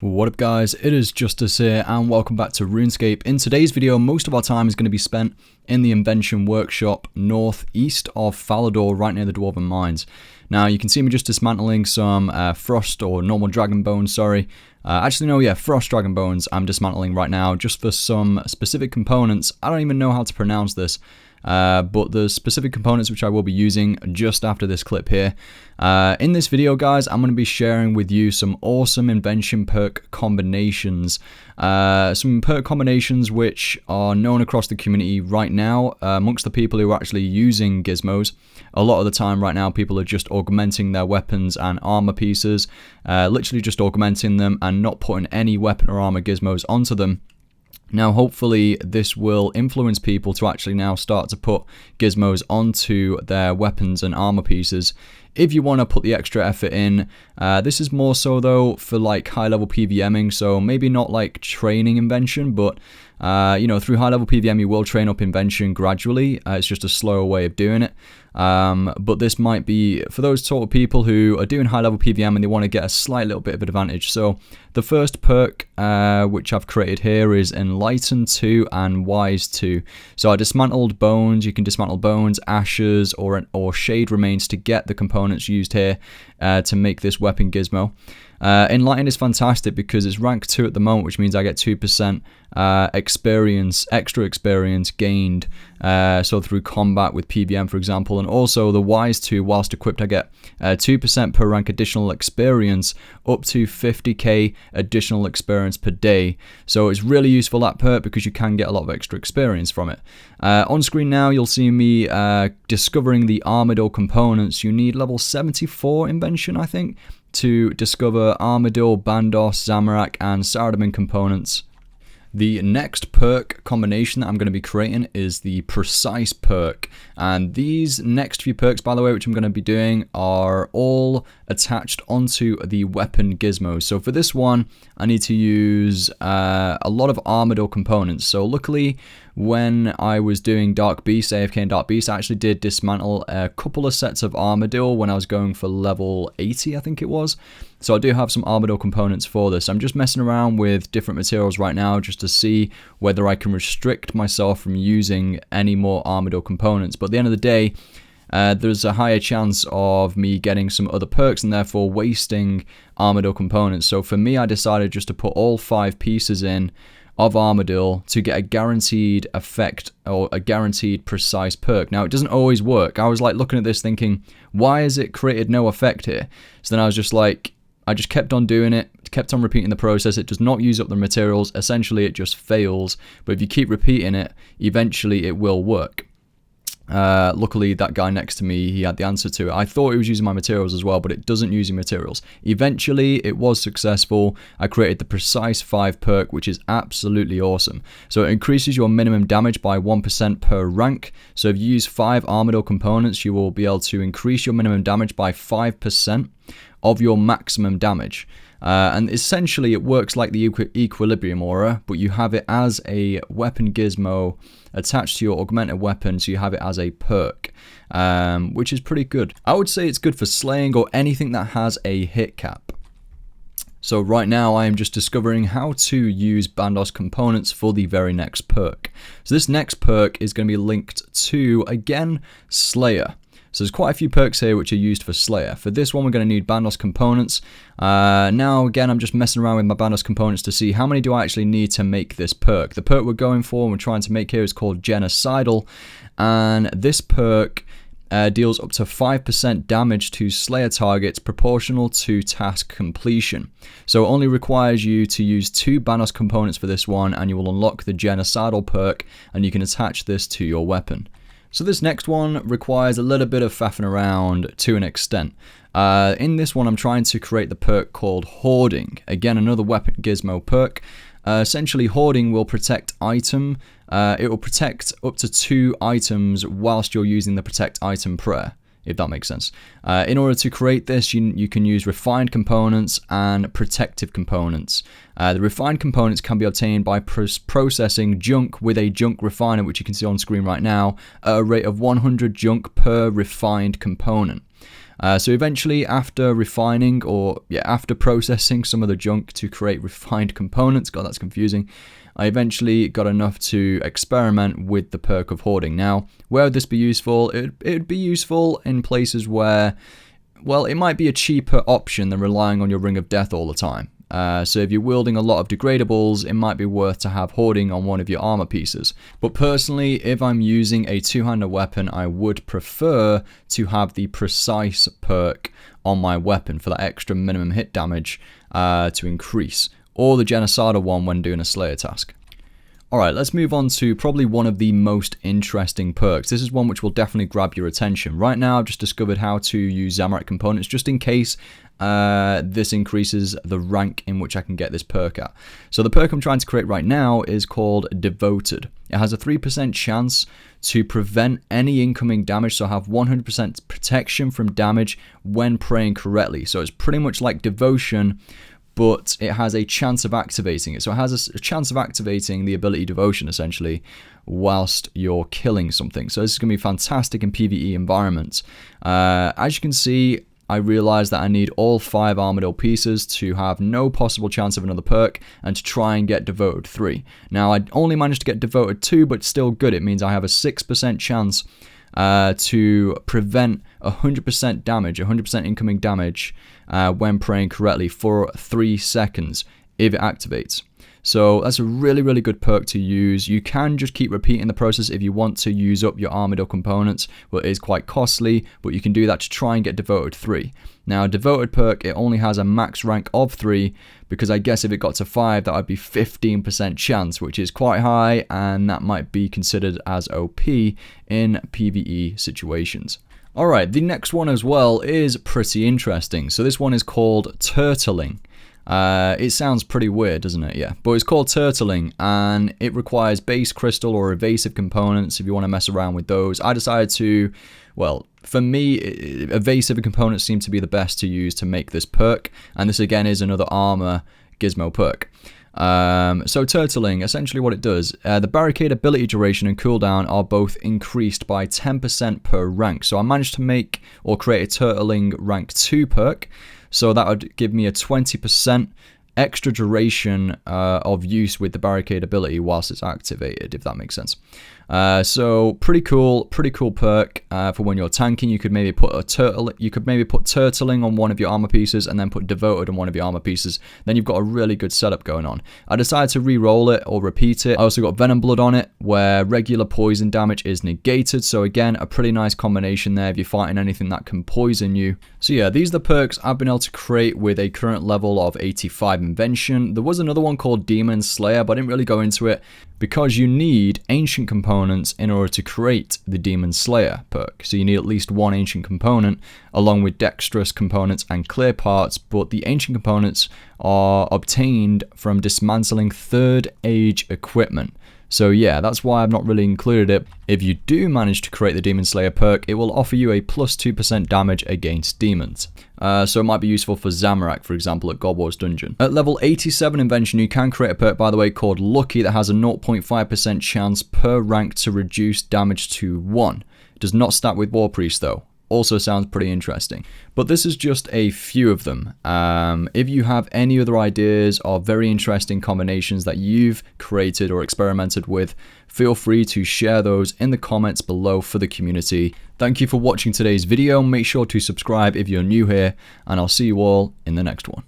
What up guys, it is Justice here and welcome back to Runescape. In today's video, most of our time is going to be spent in the Invention Workshop northeast of Falador, right near the Dwarven Mines. Now you can see me just dismantling some Frost or normal Dragon Bones, Frost Dragon Bones I'm dismantling right now just for some specific components. I don't even know how to pronounce this. But the specific components which I will be using just after this clip here. In this video guys, I'm going to be sharing with you some awesome Invention Perk combinations. Some perk combinations which are known across the community right now amongst the people who are actually using gizmos. A lot of the time right now people are just augmenting their weapons and armor pieces, literally just augmenting them and not putting any weapon or armor gizmos onto them. Now hopefully this will influence people to actually now start to put gizmos onto their weapons and armor pieces if you want to put the extra effort in. This is more so though for like high level PVMing, so maybe not like training invention, but through high level PVM you will train up invention gradually. It's just a slower way of doing it. But this might be for those sort of people who are doing high level PVM and they want to get a slight little bit of advantage. So the first perk which I've created here is Enlighten 2 and Wise 2. So I dismantled bones. You can dismantle bones, ashes, or shade remains to get the components used here to make this weapon gizmo. Enlighten is fantastic because it's rank 2 at the moment, which means I get 2% extra experience gained, so through combat with PVM for example, and also the Wise 2, whilst equipped I get 2% per rank additional experience up to 50k additional experience per day. So it's really useful, that perk, because you can get a lot of extra experience from it. On screen now you'll see me discovering the Armadillo components. You need level 74 invention I think to discover Armadillo, Bandos, Zamorak and Saradomin components. The next perk combination that I'm going to be creating is the Precise perk, and these next few perks, by the way, which I'm going to be doing, are all attached onto the weapon gizmos. So for this one I need to use a lot of Armadillo components. So luckily when I was doing Dark Beast, AFK and Dark Beast, I actually did dismantle a couple of sets of Armadillo when I was going for level 80 I think it was. So I do have some Armadillo components for this. I'm just messing around with different materials right now just to see whether I can restrict myself from using any more Armadillo components. But at the end of the day, there's a higher chance of me getting some other perks and therefore wasting Armadillo components. So for me, I decided just to put all 5 pieces in of Armadillo to get a guaranteed effect or a guaranteed precise perk. Now it doesn't always work. I was like looking at this thinking, why has it created no effect here? So then I was just like, I just kept on doing it, kept on repeating the process. It does not use up the materials. Essentially it just fails, but if you keep repeating it, eventually it will work. Luckily that guy next to me, he had the answer to it. I thought he was using my materials as well, but it doesn't use your materials. Eventually it was successful. I created the Precise 5 perk, which is absolutely awesome. So it increases your minimum damage by 1% per rank. So if you use 5 Armadillo components, you will be able to increase your minimum damage by 5% of your maximum damage. And essentially it works like the Equilibrium aura, but you have it as a weapon gizmo attached to your augmented weapon, so you have it as a perk, which is pretty good. I would say it's good for slaying or anything that has a hit cap. So right now I am just discovering how to use Bandos components for the very next perk. So this next perk is going to be linked to, again, Slayer. So there's quite a few perks here which are used for Slayer. For this one we're going to need Bandos components. Now again I'm just messing around with my Bandos components to see how many do I actually need to make this perk. The perk we're going for and we're trying to make here is called Genocidal, and this perk deals up to 5% damage to Slayer targets proportional to task completion. So it only requires you to use 2 Bandos components for this one and you will unlock the Genocidal perk and you can attach this to your weapon. So this next one requires a little bit of faffing around to an extent. In this one I'm trying to create the perk called Hoarding. Again, another weapon gizmo perk. Essentially Hoarding will protect item. It will protect up to 2 items whilst you're using the protect item prayer, if that makes sense. In order to create this, you can use refined components and protective components. The refined components can be obtained by processing junk with a junk refiner, which you can see on screen right now, at a rate of 100 junk per refined component. So eventually, after refining, or after processing some of the junk to create refined components, God, that's confusing, I eventually got enough to experiment with the perk of hoarding. Now, where would this be useful? It'd be useful in places where, well, it might be a cheaper option than relying on your Ring of Death all the time. So if you're wielding a lot of degradables, it might be worth to have hoarding on one of your armor pieces. But personally, if I'm using a two-handed weapon, I would prefer to have the precise perk on my weapon for that extra minimum hit damage to increase, or the genocidal one when doing a Slayer task. Alright, let's move on to probably one of the most interesting perks. This is one which will definitely grab your attention. Right now, I've just discovered how to use Zamorak components just in case this increases the rank in which I can get this perk at. So the perk I'm trying to create right now is called Devoted. It has a 3% chance to prevent any incoming damage, so have 100% protection from damage when praying correctly. So it's pretty much like Devotion, but it has a chance of activating it. So it has a chance of activating the ability Devotion, essentially, whilst you're killing something. So this is going to be fantastic in PvE environments. As you can see, I realized that I need all 5 Armadillo pieces to have no possible chance of another perk and to try and get Devoted 3. Now, I only managed to get Devoted 2, but still good. It means I have a 6% chance to prevent 100% damage, 100% incoming damage when praying correctly for 3 seconds if it activates. So that's a really, really good perk to use. You can just keep repeating the process if you want to use up your Armadillo components, but it is quite costly, but you can do that to try and get Devoted 3. Now, Devoted perk, it only has a max rank of 3, because I guess if it got to 5, that would be 15% chance, which is quite high, and that might be considered as OP in PvE situations. Alright, the next one as well is pretty interesting. So this one is called Turtling. It sounds pretty weird, doesn't it? Yeah, but it's called Turtling, and it requires base crystal or evasive components if you want to mess around with those. I decided to, well, for me, evasive components seem to be the best to use to make this perk, and this again is another armor gizmo perk. So Turtling, essentially what it does, the barricade ability duration and cooldown are both increased by 10% per rank. So I managed to make or create a Turtling rank 2 perk. So that would give me a 20% extra duration of use with the barricade ability whilst it's activated, if that makes sense. So pretty cool perk for when you're tanking. You could maybe put Turtling on one of your armor pieces and then put Devoted on one of your armor pieces. Then you've got a really good setup going on. I decided to re-roll it or repeat it. I also got Venom Blood on it, where regular poison damage is negated. So again, a pretty nice combination there if you're fighting anything that can poison you. So yeah, these are the perks I've been able to create with a current level of 85 Invention. There was another one called Demon Slayer, but I didn't really go into it because you need ancient components in order to create the Demon Slayer perk. So you need at least 1 ancient component along with dexterous components and clear parts, but the ancient components are obtained from dismantling 3rd age equipment. So yeah, that's why I've not really included it. If you do manage to create the Demon Slayer perk, it will offer you a plus 2% damage against demons. So it might be useful for Zamorak, for example, at God Wars Dungeon. At level 87 Invention, you can create a perk, by the way, called Lucky that has a 0.5% chance per rank to reduce damage to 1. It does not stack with War Priest though. Also sounds pretty interesting. But this is just a few of them. If you have any other ideas of very interesting combinations that you've created or experimented with, feel free to share those in the comments below for the community. Thank you for watching today's video. Make sure to subscribe if you're new here, and I'll see you all in the next one.